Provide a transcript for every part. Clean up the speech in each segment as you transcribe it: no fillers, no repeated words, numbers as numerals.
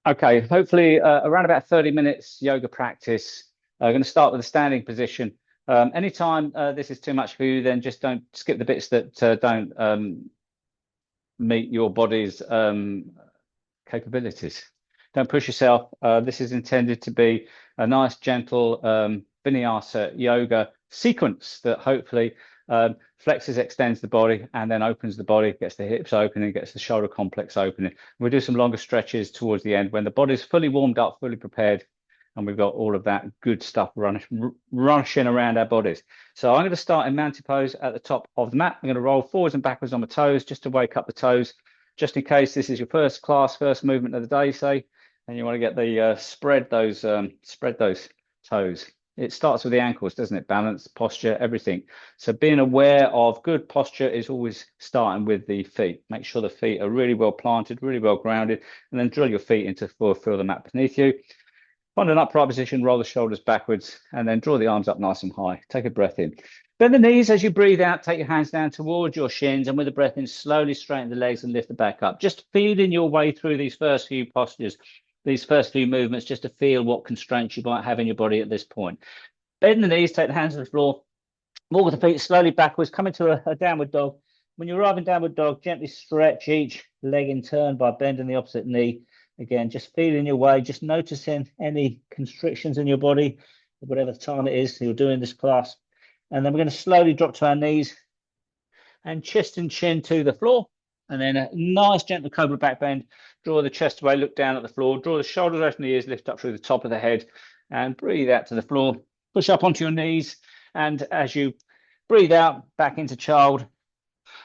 Okay, hopefully around about 30 minutes yoga practice. I'm going to start with a standing position. Anytime this is too much for you, then just don't skip the bits that don't meet your body's capabilities. Don't push yourself. This is intended to be a nice, gentle vinyasa yoga sequence that hopefully flexes, extends the body, and then opens the body, gets the hips opening, gets the shoulder complex opening. We'll do some longer stretches towards the end when the body's fully warmed up, fully prepared, and we've got all of that good stuff rushing around our bodies. So I'm going to start in mountain pose at the top of the mat. I'm going to roll forwards and backwards on my toes just to wake up the toes, just in case this is your first movement of the day, say, and you want to get the spread those toes. It starts with the ankles, doesn't it? Balance, posture, everything. So being aware of good posture is always starting with the feet. Make sure the feet are really well planted, really well grounded, and then drill your feet into feel the mat beneath you. Find an upright position, roll the shoulders backwards, and then draw the arms up nice and high. Take a breath in. Bend the knees as you breathe out. Take your hands down towards your shins, and with a breath in, slowly straighten the legs and lift the back up. Just feeling your way through these first few postures, these first few movements, just to feel what constraints you might have in your body at this point. Bend the knees, take the hands to the floor, walk the feet slowly backwards, come into a downward dog. When you arrive in downward dog, gently stretch each leg in turn by bending the opposite knee. Again, just feeling your way, just noticing any constrictions in your body, whatever time it is you're doing this class. And then we're going to slowly drop to our knees and chest and chin to the floor. And then a nice gentle cobra back bend. Draw the chest away, look down at the floor, draw the shoulders away from the ears, lift up through the top of the head, and breathe out to the floor. Push up onto your knees. And as you breathe out, back into child.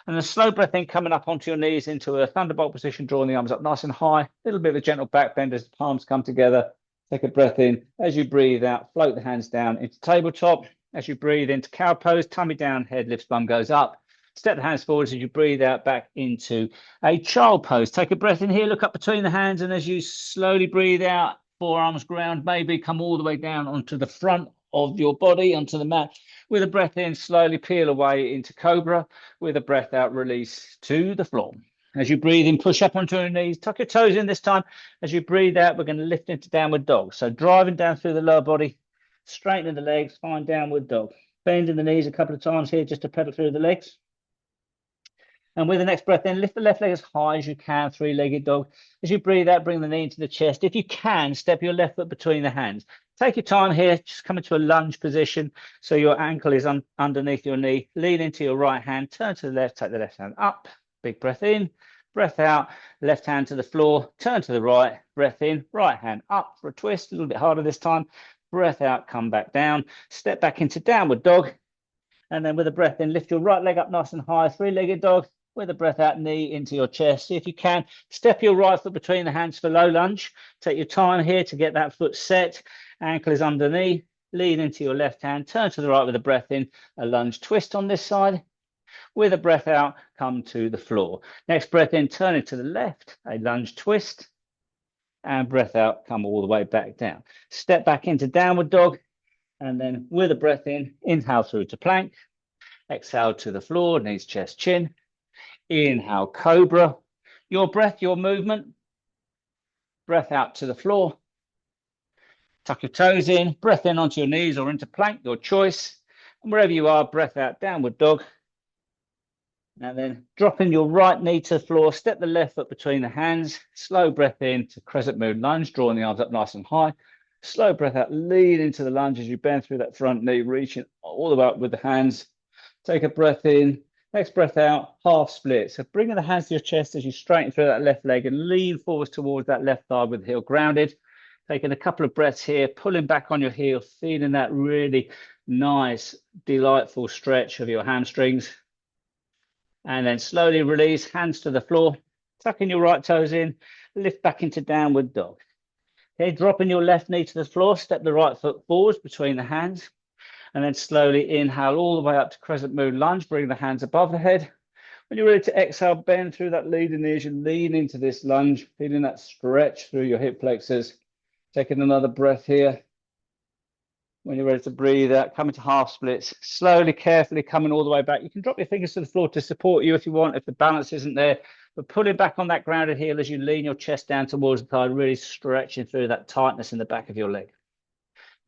And a slow breath in, coming up onto your knees into a thunderbolt position, drawing the arms up nice and high. A little bit of a gentle back bend as the palms come together. Take a breath in. As you breathe out, float the hands down into tabletop. As you breathe into cow pose, tummy down, head lifts, bum goes up. Step the hands forward as you breathe out back into a child pose. Take a breath in here, look up between the hands, and as you slowly breathe out, forearms ground, maybe come all the way down onto the front of your body, onto the mat. With a breath in, slowly peel away into cobra. With a breath out, release to the floor. As you breathe in, push up onto your knees, tuck your toes in this time. As you breathe out, we're going to lift into downward dog. So driving down through the lower body, straightening the legs, find downward dog. Bending the knees a couple of times here just to pedal through the legs. And with the next breath in, lift the left leg as high as you can, three-legged dog. As you breathe out, bring the knee into the chest. If you can, step your left foot between the hands. Take your time here, just come into a lunge position so your ankle is underneath your knee. Lean into your right hand, turn to the left, take the left hand up. Big breath in, breath out, left hand to the floor, turn to the right, breath in, right hand up for a twist, a little bit harder this time. Breath out, come back down, step back into downward dog. And then with a breath in, lift your right leg up nice and high, three-legged dog. With a breath out, knee into your chest. See if you can, step your right foot between the hands for low lunge. Take your time here to get that foot set. Ankle is underneath. Lean into your left hand. Turn to the right with a breath in. A lunge twist on this side. With a breath out, come to the floor. Next breath in, turn it to the left. A lunge twist. And breath out, come all the way back down. Step back into downward dog. And then with a breath in, inhale through to plank. Exhale to the floor, knees, chest, chin. Inhale, cobra. Your breath, your movement. Breath out to the floor. Tuck your toes in. Breath in onto your knees or into plank, your choice. And wherever you are, breath out, downward dog. And then dropping your right knee to the floor. Step the left foot between the hands. Slow breath in to crescent moon lunge, drawing the arms up nice and high. Slow breath out, lean into the lunge as you bend through that front knee, reaching all the way up with the hands. Take a breath in. Next breath out, half split. So bringing the hands to your chest as you straighten through that left leg and lean forwards towards that left thigh with the heel grounded. Taking a couple of breaths here, pulling back on your heel, feeling that really nice, delightful stretch of your hamstrings. And then slowly release, hands to the floor, tucking your right toes in, lift back into downward dog. Okay, dropping your left knee to the floor, step the right foot forwards between the hands. And then slowly inhale all the way up to crescent moon lunge, bring the hands above the head. When you're ready to exhale, bend through that leading knee as you lean into this lunge, feeling that stretch through your hip flexors. Taking another breath here. When you're ready to breathe out, come into half splits, slowly, carefully coming all the way back. You can drop your fingers to the floor to support you if you want, if the balance isn't there, but pulling back on that grounded heel as you lean your chest down towards the thigh, really stretching through that tightness in the back of your leg.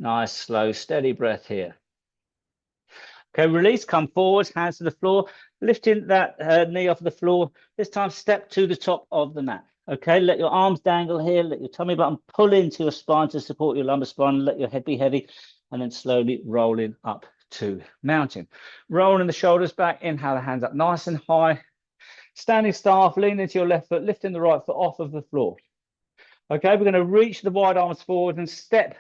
Nice, slow, steady breath here. Okay, release, come forwards, hands to the floor, lifting that knee off the floor. This time, step to the top of the mat. Okay, let your arms dangle here, let your tummy button pull into your spine to support your lumbar spine, let your head be heavy, and then slowly rolling up to mountain. Rolling the shoulders back, inhale the hands up nice and high. Standing staff, lean into your left foot, lifting the right foot off of the floor. Okay, we're going to reach the wide arms forward and step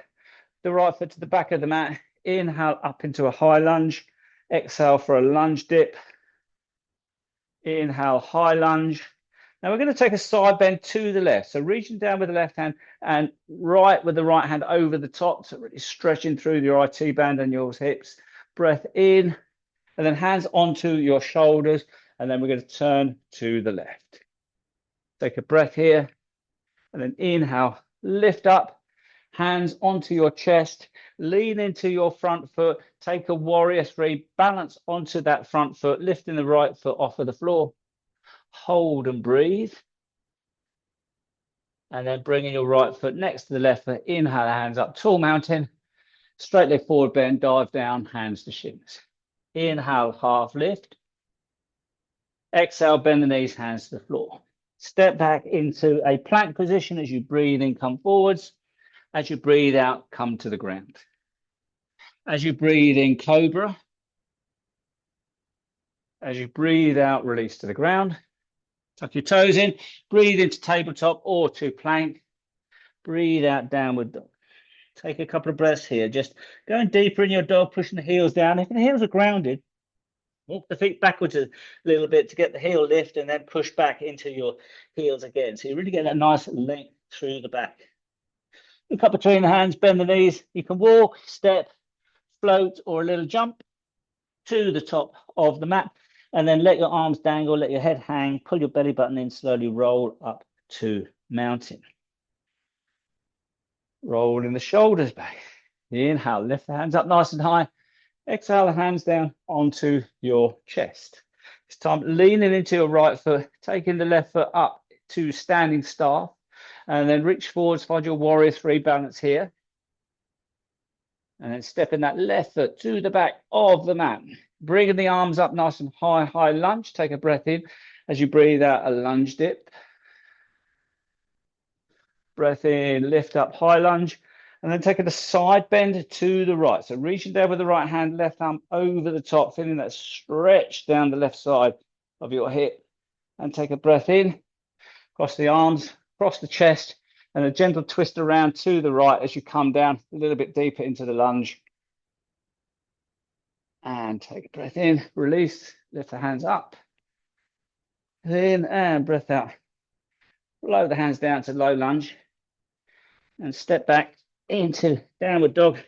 the right foot to the back of the mat. Inhale up into a high lunge. Exhale for a lunge dip. Inhale, high lunge. Now we're going to take a side bend to the left. So reaching down with the left hand and right with the right hand over the top. So really stretching through your IT band and your hips. Breath in, and then hands onto your shoulders. And then we're going to turn to the left. Take a breath here, and then inhale, lift up. Hands onto your chest, lean into your front foot, take a warrior three, balance onto that front foot, lifting the right foot off of the floor. Hold and breathe. And then bringing your right foot next to the left foot, inhale, hands up, tall mountain, straight leg forward bend, dive down, hands to shins. Inhale, half lift. Exhale, bend the knees, hands to the floor. Step back into a plank position as you breathe in, come forwards. As you breathe out, come to the ground. As you breathe in, cobra. As you breathe out, release to the ground. Tuck your toes in. Breathe into tabletop or to plank. Breathe out, downward dog. Take a couple of breaths here. Just going deeper in your dog, pushing the heels down. If the heels are grounded, walk the feet backwards a little bit to get the heel lift and then push back into your heels again. So you really get that nice length through the back. Look up between the hands, bend the knees. You can walk, step, float, or a little jump to the top of the mat. And then let your arms dangle, let your head hang, pull your belly button in, slowly roll up to mountain. Rolling the shoulders back. Inhale, lift the hands up nice and high. Exhale the hands down onto your chest. This time leaning into your right foot, taking the left foot up to standing staff. And then reach forwards, find your warrior three balance here. And then stepping that left foot to the back of the mat. Bringing the arms up nice and high, high lunge. Take a breath in. As you breathe out, a lunge dip. Breath in, lift up, high lunge. And then taking a side bend to the right. So reaching down with the right hand, left arm over the top, feeling that stretch down the left side of your hip. And take a breath in, cross the arms, cross the chest, and a gentle twist around to the right as you come down a little bit deeper into the lunge. And take a breath in, release, lift the hands up. In and breath out. Lower the hands down to low lunge. And step back into downward dog.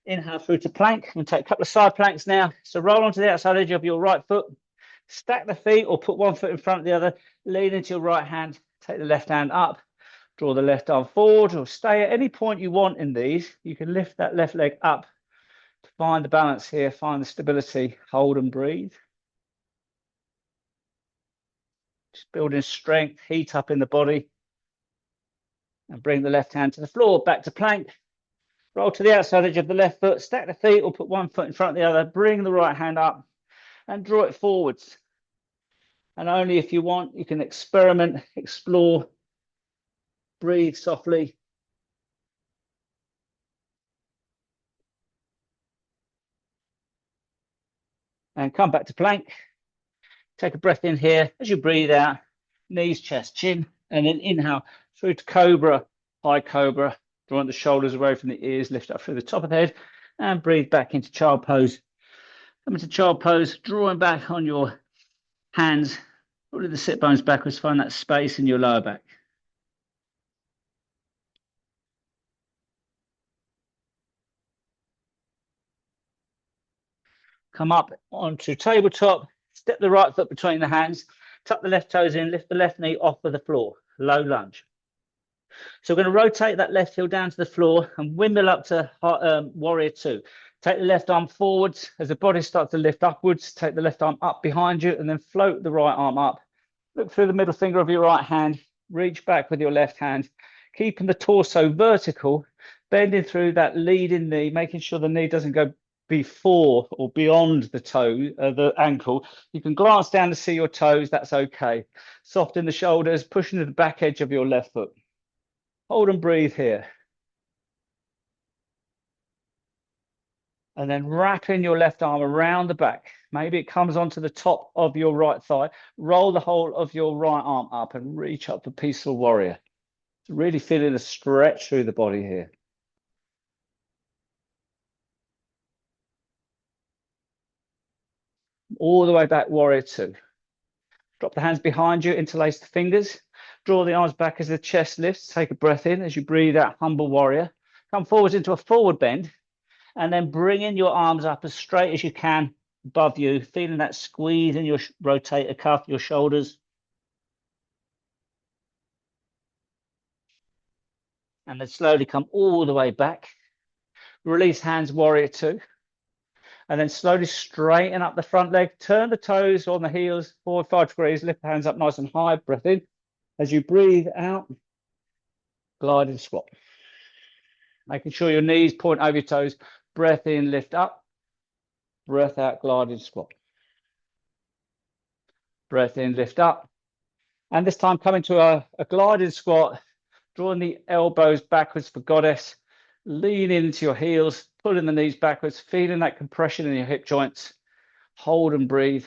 Inhale through to plank. And take a couple of side planks now. So roll onto the outside edge of your right foot. Stack the feet or put one foot in front of the other. Lean into your right hand. Take the left hand up, draw the left arm forward or stay at any point you want in these. You can lift that left leg up to find the balance here, find the stability, hold and breathe. Just building strength, heat up in the body. And bring the left hand to the floor, back to plank. Roll to the outside edge of the left foot, stack the feet or put one foot in front of the other, bring the right hand up and draw it forwards. And only if you want, you can experiment, explore, breathe softly. And come back to plank. Take a breath in here as you breathe out, knees, chest, chin, and then inhale through to cobra, high cobra, drawing the shoulders away from the ears, lift up through the top of the head, and breathe back into child pose. Come into child pose, drawing back on your hands, pulling the sit bones backwards, find that space in your lower back. Come up onto tabletop, step the right foot between the hands, tuck the left toes in, lift the left knee off of the floor, low lunge. So we're going to rotate that left heel down to the floor and windmill up to warrior two. Take the left arm forwards as the body starts to lift upwards. Take the left arm up behind you and then float the right arm up. Look through the middle finger of your right hand. Reach back with your left hand, keeping the torso vertical, bending through that leading knee, making sure the knee doesn't go before or beyond the toe, the ankle. You can glance down to see your toes. That's okay. Soften the shoulders, pushing to the back edge of your left foot. Hold and breathe here. And then wrapping your left arm around the back. Maybe it comes onto the top of your right thigh. Roll the whole of your right arm up and reach up for peaceful warrior. Really feeling a stretch through the body here. All the way back, warrior two. Drop the hands behind you, interlace the fingers. Draw the arms back as the chest lifts. Take a breath in as you breathe out, humble warrior. Come forwards into a forward bend. And then bringing your arms up as straight as you can above you, feeling that squeeze in your rotator cuff, your shoulders. And then slowly come all the way back. Release hands, warrior two. And then slowly straighten up the front leg. Turn the toes on the heels, 4 or 5 degrees. Lift the hands up nice and high. Breath in. As you breathe out, glide and squat. Making sure your knees point over your toes. Breath in, lift up. Breath out, glide and squat. Breath in, lift up. And this time coming to a gliding squat, drawing the elbows backwards for goddess. Lean into your heels, pulling the knees backwards, feeling that compression in your hip joints. Hold and breathe.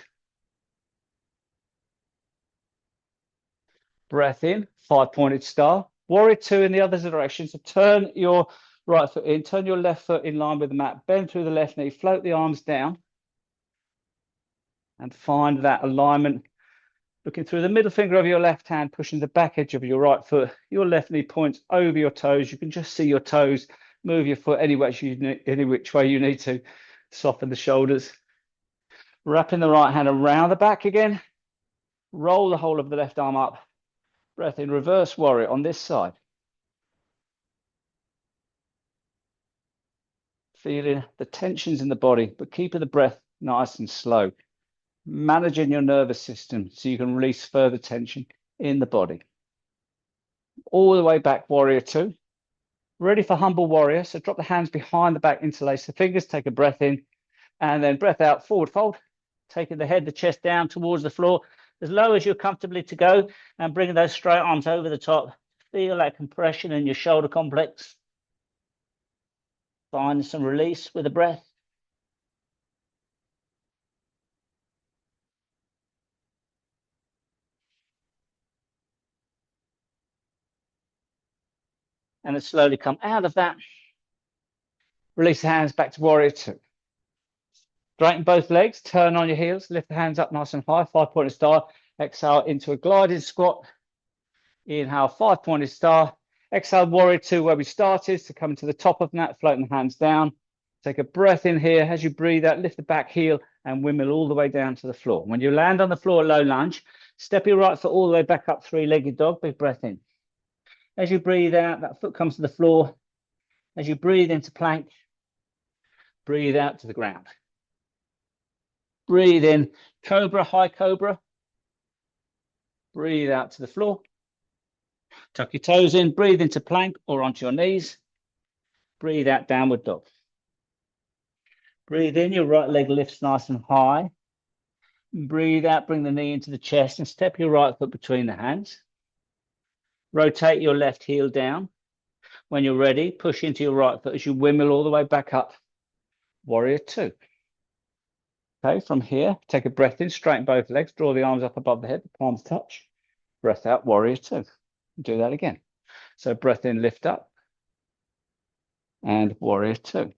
Breath in, 5-pointed star. Warrior two in the other direction. So turn your right foot in, turn your left foot in line with the mat, bend through the left knee, float the arms down. And find that alignment. Looking through the middle finger of your left hand, pushing the back edge of your right foot. Your left knee points over your toes. You can just see your toes. Move your foot any which way you need to. Soften the shoulders. Wrapping the right hand around the back again. Roll the whole of the left arm up. Breath in, reverse warrior on this side. Feeling the tensions in the body, but keeping the breath nice and slow. Managing your nervous system so you can release further tension in the body. All the way back, warrior two. Ready for humble warrior. So drop the hands behind the back, interlace the fingers, take a breath in, and then breath out, forward fold. Taking the head, the chest down towards the floor, as low as you're comfortably to go, and bringing those straight arms over the top. Feel that compression in your shoulder complex. Find some release with a breath. And then slowly come out of that. Release the hands back to warrior two. Straighten both legs, turn on your heels, lift the hands up nice and high, 5-pointed star. Exhale into a gliding squat. Inhale, 5-pointed star. Exhale, warrior two, where we started. So coming to the top of that, floating the hands down. Take a breath in here. As you breathe out, lift the back heel and windmill all the way down to the floor. When you land on the floor, low lunge, step your right foot all the way back up, 3-legged dog. Big breath in. As you breathe out, that foot comes to the floor. As you breathe into plank, breathe out to the ground. Breathe in, cobra, high cobra. Breathe out to the floor. Tuck your toes in, breathe into plank or onto your knees. Breathe out, downward dog. Breathe in, your right leg lifts nice and high. Breathe out, bring the knee into the chest and step your right foot between the hands. Rotate your left heel down. When you're ready, push into your right foot as you windmill all the way back up. Warrior two. Okay, from here, take a breath in, straighten both legs, draw the arms up above the head, the palms touch. Breath out, warrior two. Do that again. So breath in, lift up, and warrior two.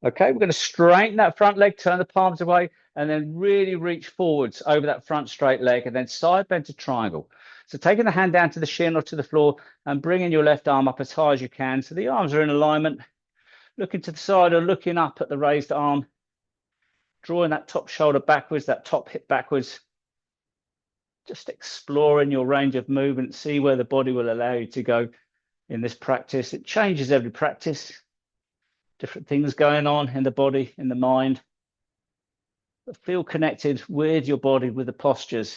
Okay, we're going to straighten that front leg, turn the palms away, and then really reach forwards over that front straight leg, and then side bend to triangle. So taking the hand down to the shin or to the floor, and bringing your left arm up as high as you can. So the arms are in alignment. Looking to the side or looking up at the raised arm, drawing that top shoulder backwards, that top hip backwards. just exploring your range of movement, see where the body will allow you to go in this practice. It changes every practice, different things going on in the body, in the mind. But feel connected with your body, with the postures,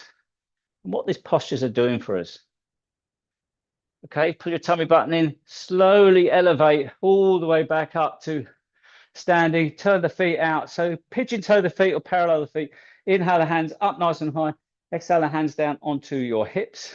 and what these postures are doing for us. Okay, put your tummy button in, slowly elevate all the way back up to standing, turn the feet out. So pigeon toe the feet or parallel the feet. Inhale the hands up nice and high. Exhale the hands down onto your hips.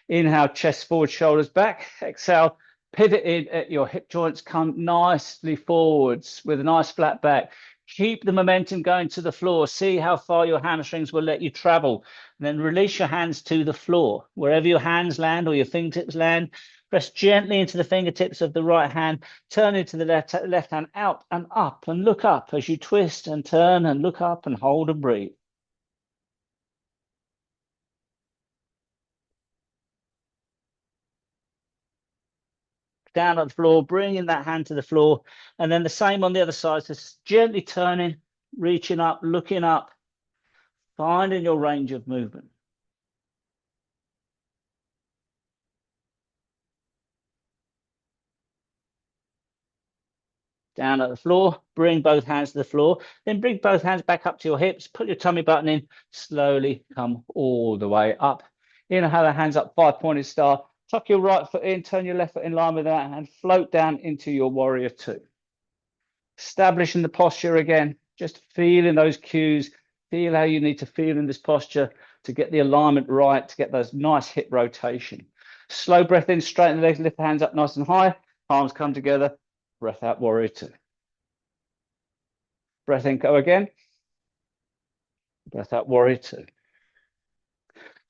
Inhale, chest forward, shoulders back. Exhale, pivot in at your hip joints. Come nicely forwards with a nice flat back. Keep the momentum going to the floor. See how far your hamstrings will let you travel. And then release your hands to the floor. Wherever your hands land or your fingertips land, press gently into the fingertips of the right hand. Turn into the left hand out and up and look up as you twist and turn and look up and hold and breathe. Down on the floor, bringing that hand to the floor, and then the same on the other side. So gently turning, reaching up, looking up, finding your range of movement. Down at the floor, bring both hands to the floor, then bring both hands back up to your hips, put your tummy button in, slowly come all the way up. Inhale the hands up, 5-pointed star. Tuck your right foot in, turn your left foot in line with that, and float down into your warrior two. Establishing the posture again, just feeling those cues, feel how you need to feel in this posture to get the alignment right, to get those nice hip rotation. Slow breath in, straighten the legs, lift the hands up nice and high, palms come together, breath out, warrior two. Breath in, go again. Breath out, warrior two.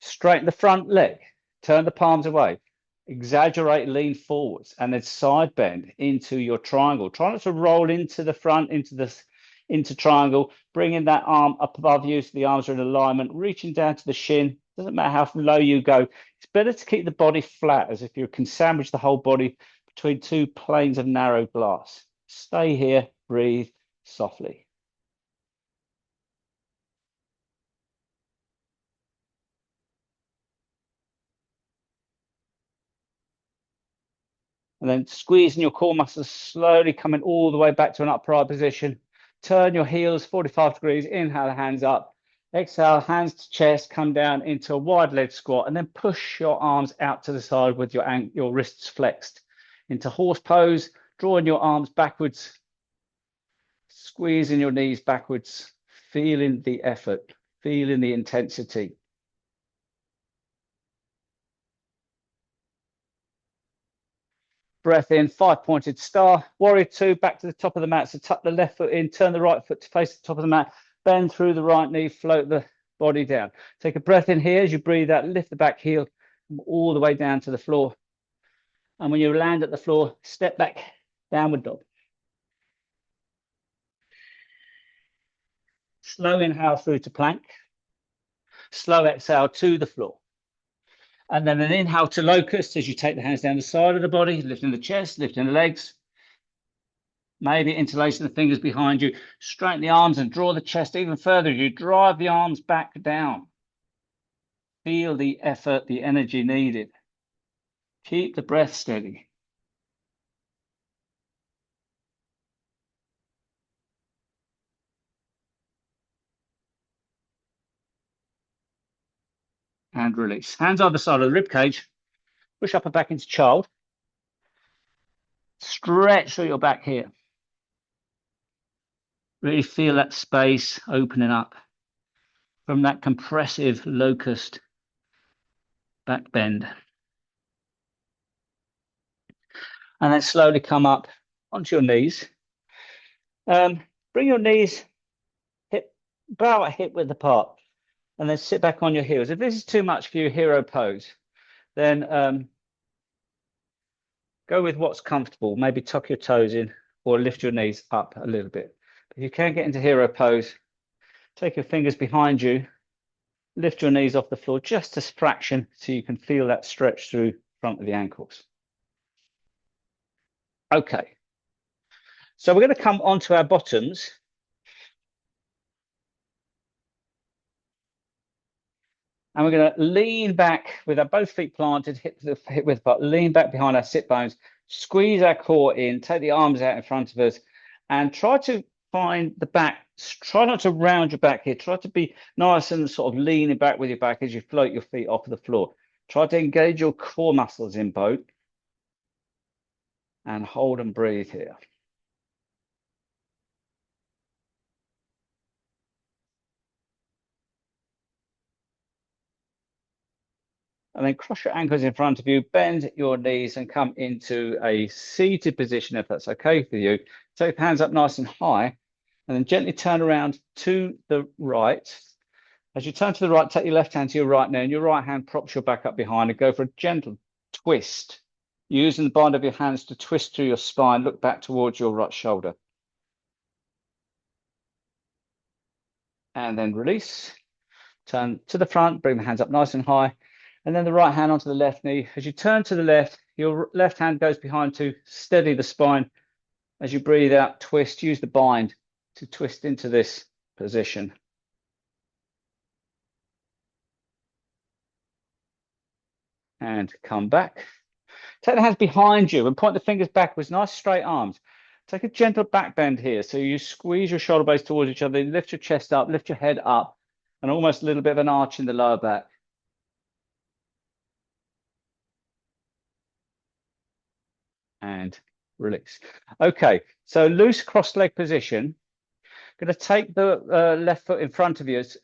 Straighten the front leg, turn the palms away, exaggerate, lean forwards, and then side bend into your triangle. Try not to roll into the front, into triangle, bringing that arm up above you so the arms are in alignment, reaching down to the shin. Doesn't matter how low you go. It's better to keep the body flat, as if you can sandwich the whole body between two planes of narrow glass. Stay here, breathe softly. And then squeezing your core muscles, slowly coming all the way back to an upright position. Turn your heels 45 degrees, inhale the hands up. Exhale, hands to chest, come down into a wide leg squat, and then push your arms out to the side with your wrists flexed into horse pose, drawing your arms backwards, squeezing your knees backwards, feeling the effort, feeling the intensity. Breath in, 5-pointed star. Warrior two, back to the top of the mat. So tuck the left foot in, turn the right foot to face the top of the mat, bend through the right knee, float the body down. Take a breath in here as you breathe out, lift the back heel all the way down to the floor. And when you land at the floor, step back, downward dog. Slow inhale through to plank. Slow exhale to the floor. And then an inhale to locust as you take the hands down the side of the body, lifting the chest, lifting the legs. Maybe interlacing the fingers behind you. Straighten the arms and draw the chest even further. You drive the arms back down. Feel the effort, the energy needed. Keep the breath steady. And release. Hands either side of the rib cage. Push up and back into child. Stretch through your back here. Really feel that space opening up from that compressive locust back bend. And then slowly come up onto your knees. Bring your knees about hip width apart, and then sit back on your heels. If this is too much for you, hero pose, then go with what's comfortable. Maybe tuck your toes in or lift your knees up a little bit. If you can get into hero pose, take your fingers behind you, lift your knees off the floor just a fraction so you can feel that stretch through front of the ankles. Okay, so we're going to come onto our bottoms. And we're going to lean back with our both feet planted, hip width apart, lean back behind our sit bones, squeeze our core in, take the arms out in front of us, and try to find the back. Try not to round your back here. Try to be nice and sort of leaning back with your back as you float your feet off the floor. Try to engage your core muscles in both and hold and breathe here. And then cross your ankles in front of you, bend your knees and come into a seated position if that's okay for you. Take the hands up nice and high and then gently turn around to the right. As you turn to the right, take your left hand to your right now and your right hand props your back up behind and go for a gentle twist. Using the bind of your hands to twist through your spine, look back towards your right shoulder. And then release. Turn to the front, bring the hands up nice and high. And then the right hand onto the left knee. As you turn to the left, your left hand goes behind to steady the spine. As you breathe out, twist, use the bind to twist into this position. And come back. Take the hands behind you and point the fingers backwards, nice straight arms. Take a gentle back bend here. So you squeeze your shoulder blades towards each other, lift your chest up, lift your head up, and almost a little bit of an arch in the lower back. And release. Okay, so loose cross leg position. Going to take the left foot in front of us,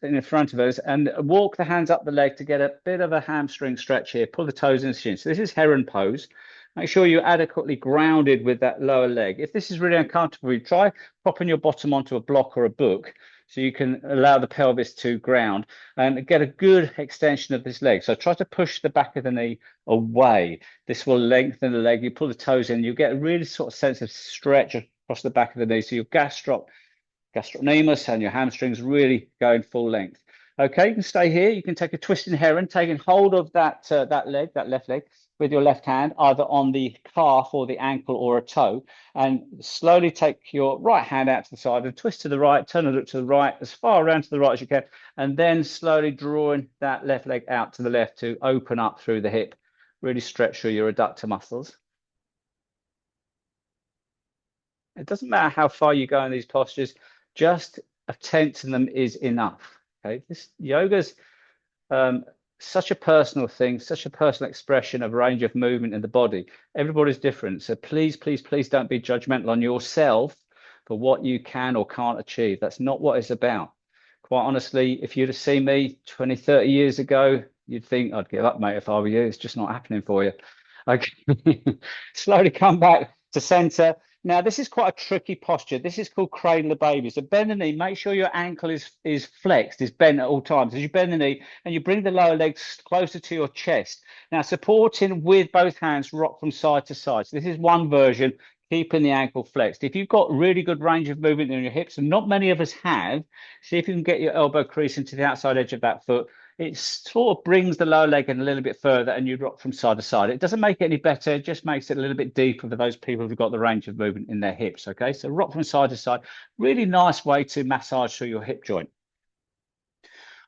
and walk the hands up the leg to get a bit of a hamstring stretch here. Pull the toes in the shin. So this is heron pose. Make sure you're adequately grounded with that lower leg. If this is really uncomfortable, you try propping your bottom onto a block or a book so you can allow the pelvis to ground and get a good extension of this leg. So try to push the back of the knee away. This will lengthen the leg. You pull the toes in, you get a really sort of sense of stretch across the back of the knee. So your gastrocnemius and your hamstrings really going full length. Okay, you can stay here. You can take a twisting heron, taking hold of that left leg, with your left hand, either on the calf or the ankle or a toe, and slowly take your right hand out to the side and twist to the right, turn and look to the right, as far around to the right as you can, and then slowly drawing that left leg out to the left to open up through the hip. Really stretch through your adductor muscles. It doesn't matter how far you go in these postures, just attempting them is enough. Okay, this yoga's such a personal thing, such a personal expression of range of movement in the body. Everybody's different. So please, please, please don't be judgmental on yourself for what you can or can't achieve. That's not what it's about. Quite honestly, if you'd have seen me 20, 30 years ago, you'd think I'd give up, mate, if I were you. It's just not happening for you. Okay. Slowly come back to center. Now, this is quite a tricky posture. This is called cradle the baby. So bend the knee, make sure your ankle is flexed, is bent at all times. As you bend the knee and you bring the lower legs closer to your chest. Now, supporting with both hands, rock from side to side. So this is one version, keeping the ankle flexed. If you've got really good range of movement in your hips, and not many of us have, see if you can get your elbow crease into the outside edge of that foot. It sort of brings the lower leg in a little bit further and you rock from side to side. It doesn't make it any better, it just makes it a little bit deeper for those people who've got the range of movement in their hips, okay? So rock from side to side, really nice way to massage through your hip joint.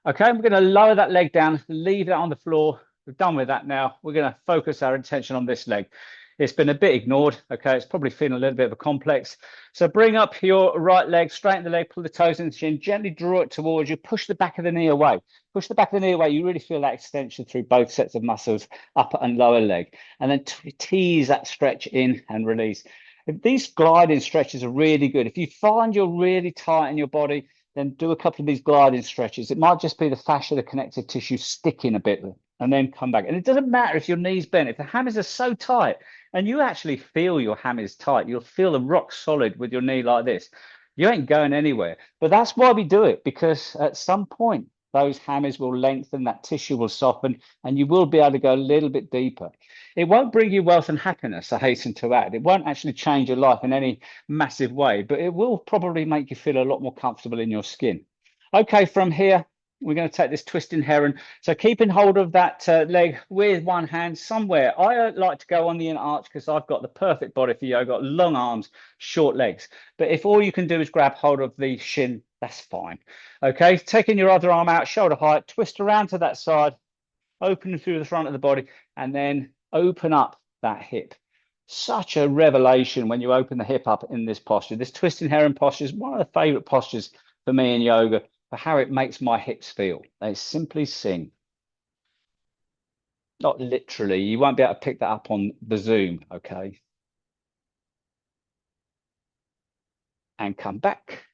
Okay, we're gonna lower that leg down, leave that on the floor. We're done with that now. We're gonna focus our attention on this leg. It's been a bit ignored, okay? It's probably feeling a little bit of a complex. So bring up your right leg, straighten the leg, pull the toes in the shin, gently draw it towards you, push the back of the knee away. Push the back of the knee away. You really feel that extension through both sets of muscles, upper and lower leg. And then tease that stretch in and release. These gliding stretches are really good. If you find you're really tight in your body, then do a couple of these gliding stretches. It might just be the fascia, the connective tissue sticking a bit, and then come back. And it doesn't matter if your knee's bent. If the hammers are so tight, and you actually feel your hammers tight, you'll feel them rock solid with your knee like this. You ain't going anywhere. But that's why we do it, because at some point, those hammers will lengthen, that tissue will soften, and you will be able to go a little bit deeper. It won't bring you wealth and happiness, I hasten to add. It won't actually change your life in any massive way, but it will probably make you feel a lot more comfortable in your skin. Okay, from here, We're going to take this twisting heron. So keeping hold of that leg with one hand somewhere. I like to go on the inner arch because I've got the perfect body for yoga. I've got long arms, short legs. But if all you can do is grab hold of the shin, that's fine. Okay, taking your other arm out, shoulder height, twist around to that side, open through the front of the body, and then open up that hip. Such a revelation when you open the hip up in this posture. This twisting heron posture is one of the favorite postures for me in yoga, for how it makes my hips feel. They simply sing. Not literally. You won't be able to pick that up on the Zoom, okay? And come back.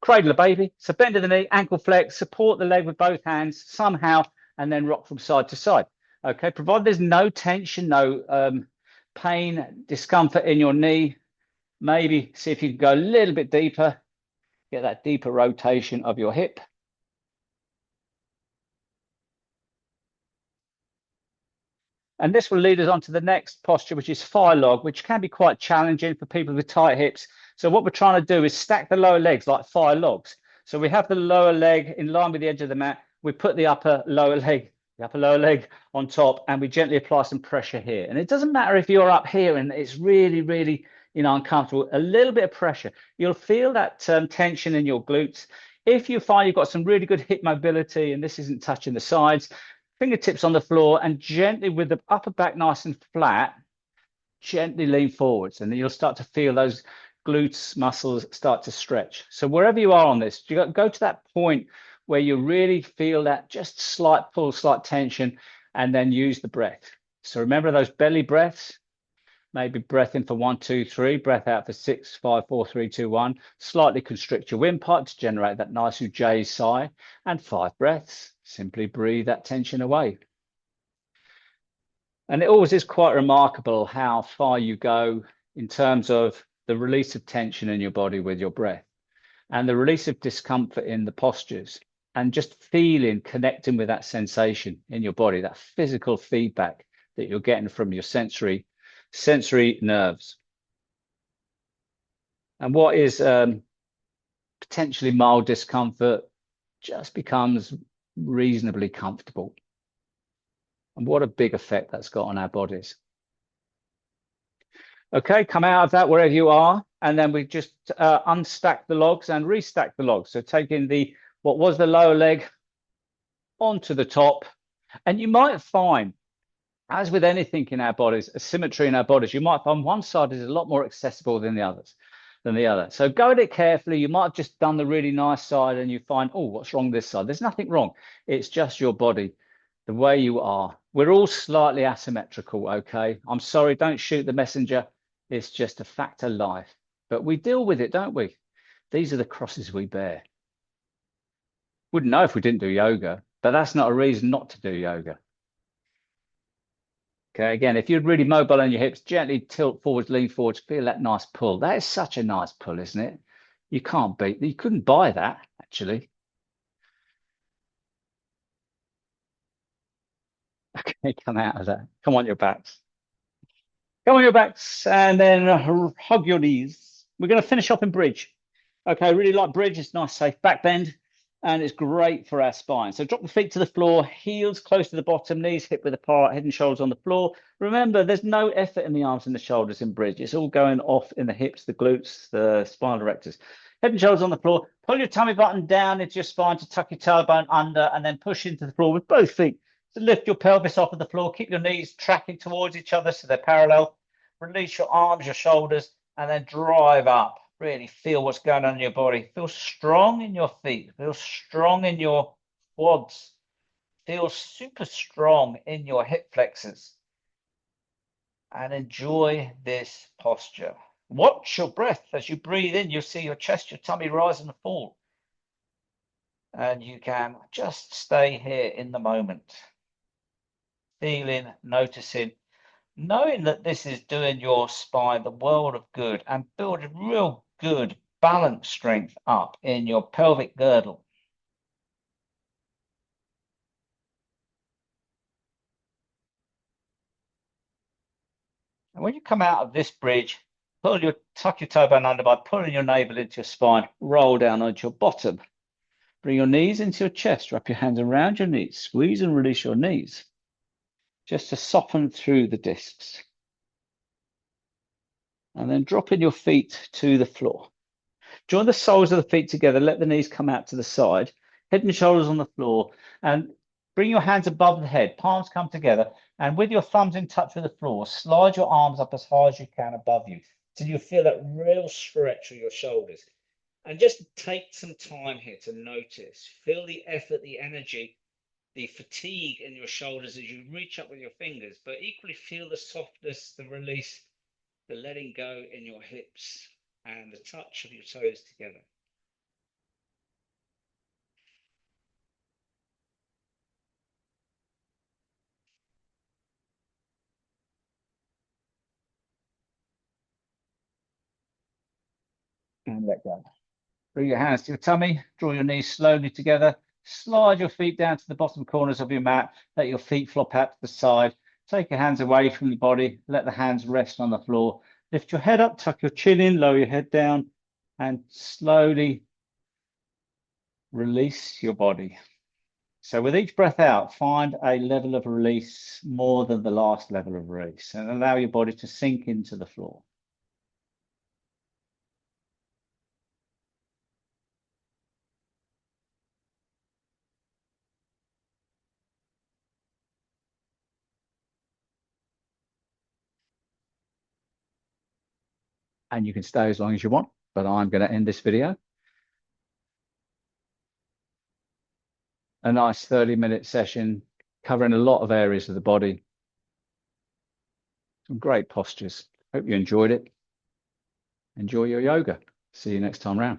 Cradle the baby. So bend of the knee, ankle flex, support the leg with both hands somehow, and then rock from side to side. Okay, provided there's no tension, no pain, discomfort in your knee, maybe see if you can go a little bit deeper, get that deeper rotation of your hip. And this will lead us on to the next posture, which is fire log, which can be quite challenging for people with tight hips. So what we're trying to do is stack the lower legs like fire logs. So we have the lower leg in line with the edge of the mat. We put the upper lower leg on top, and we gently apply some pressure here. And it doesn't matter if you're up here and it's really, really, uncomfortable. A little bit of pressure, you'll feel that tension in your glutes. If you find you've got some really good hip mobility and this isn't touching the sides, fingertips on the floor, and gently with the upper back nice and flat, gently lean forwards, and then you'll start to feel those glutes muscles start to stretch. So wherever you are on this, you go to that point where you really feel that just slight pull, slight tension, and then use the breath. So remember those belly breaths. Maybe breath in for 1, 2, 3, breath out for 6, 5, 4, 3, 2, 1. Slightly constrict your windpipe to generate that nice ujjayi sigh, and 5 breaths. Simply breathe that tension away. And it always is quite remarkable how far you go in terms of the release of tension in your body with your breath, and the release of discomfort in the postures, and just feeling, connecting with that sensation in your body, that physical feedback that you're getting from your sensory nerves. And what is potentially mild discomfort just becomes reasonably comfortable. And what a big effect that's got on our bodies. Okay, come out of that wherever you are, and then we just unstack the logs and restack the logs. So taking what was the lower leg onto the top, and you might find, as with anything in our bodies, a symmetry in our bodies, you might find one side is a lot more accessible than the other. So go at it carefully. You might have just done the really nice side and you find, oh, what's wrong this side? There's nothing wrong. It's just your body, the way you are. We're all slightly asymmetrical, okay? I'm sorry, don't shoot the messenger. It's just a fact of life. But we deal with it, don't we? These are the crosses we bear. Wouldn't know if we didn't do yoga, but that's not a reason not to do yoga. Okay, again, if you're really mobile on your hips, gently tilt forwards, lean forwards, feel that nice pull. That is such a nice pull, isn't it? You couldn't buy that, actually. Okay, come out of that. Come on your backs. Come on your backs, and then hug your knees. We're going to finish off in bridge. Okay, I really like bridge. It's nice, safe back bend, and it's great for our spine. So drop the feet to the floor, heels close to the bottom, knees hip width apart, head and shoulders on the floor. Remember, there's no effort in the arms and the shoulders in bridge. It's all going off in the hips, the glutes, the spinal erectors. Head and shoulders on the floor. Pull your tummy button down into your spine to tuck your tailbone under, and then push into the floor with both feet. So lift your pelvis off of the floor. Keep your knees tracking towards each other so they're parallel. Release your arms, your shoulders, and then drive up. Really feel what's going on in your body. Feel strong in your feet. Feel strong in your quads. Feel super strong in your hip flexors. And enjoy this posture. Watch your breath. As you breathe in, you'll see your chest, your tummy rise and fall. And you can just stay here in the moment. Feeling, noticing, knowing that this is doing your spine the world of good and building real good balance strength up in your pelvic girdle. And when you come out of this bridge, tuck your tailbone under by pulling your navel into your spine, roll down onto your bottom. Bring your knees into your chest. Wrap your hands around your knees. Squeeze and release your knees, just to soften through the discs. And then dropping your feet to the floor. Join the soles of the feet together. Let the knees come out to the side. Head and shoulders on the floor. And bring your hands above the head. Palms come together. And with your thumbs in touch with the floor, slide your arms up as high as you can above you till you feel that real stretch of your shoulders. And just take some time here to notice. Feel the effort, the energy, the fatigue in your shoulders as you reach up with your fingers, but equally feel the softness, the release, the letting go in your hips and the touch of your toes together. And let go. Bring your hands to your tummy, draw your knees slowly together, slide your feet down to the bottom corners of your mat, let your feet flop out to the side, take your hands away from the body, let the hands rest on the floor, lift your head up, tuck your chin in, lower your head down, and slowly release your body. So with each breath out, find a level of release more than the last level of release, and allow your body to sink into the floor. And you can stay as long as you want, but I'm going to end this video. A nice 30-minute session covering a lot of areas of the body. Some great postures. Hope you enjoyed it. Enjoy your yoga. See you next time round.